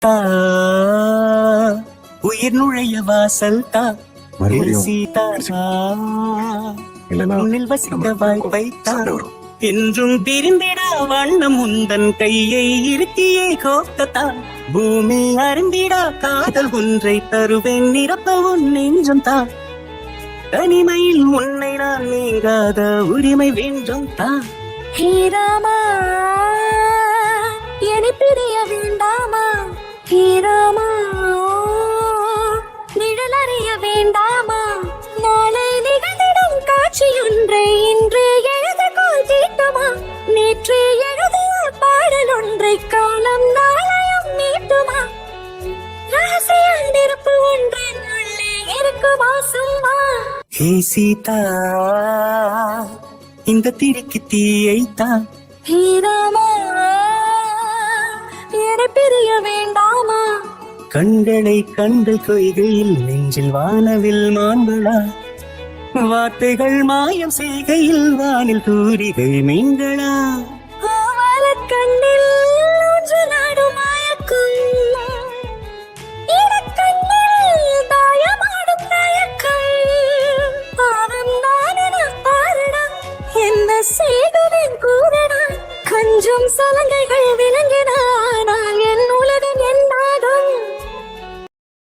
தா உயிர் நுழைய வாசல் தா சீதா உன்னில் வசிக்க வாய்ப்பை தா என்றும் பிரிந்திடா வண்ணம் உந்தன் கையை இருக்கியே கோத்ததா பூமி அருந்திடா காதல் ஒன்றை தருவேன் நிரப்ப உன் நெஞ்சம் தா தனிமையில் உன்னை நான் நீங்காத உரிமை வேண்டும் தா ஹீராமா என்னை பிரிய வேண்டாமா ஹீராமா நிழல் அறிய வேண்டாமா நாளை நிகழ்ந்திடும் காட்சியொன்றை இன்று எழுதக்கோள் தீட்டுமா நேற்று எழுதிய பாடல் ஒன்றை காலம் நாளையும் நீட்டுமா ரகசிய நெருப்பு ஒன்றின் உள்ளே இருக்குமா சும்மா ஹே சீதா இந்த திரிக்கு தீயைத்தா ஹீராமா என்னை பிரிய வேண்டாமா கண்களை கண்டு கொய்கையில் நெஞ்சில் வானவில் மாண்பளா வார்த்தைகள் மாயம் செய்கையில் வானில் தூரிகை மீன்களா கண்ணில் ஒன்று நாடும் மயக்கும் இடக்கண்ணில் தாயமாடும் தயக்கம் பாவம் நானென பாருடா என்ன செய்துவேன் கூறடா கொஞ்சம் சலங்கைகள் விளங்கினால்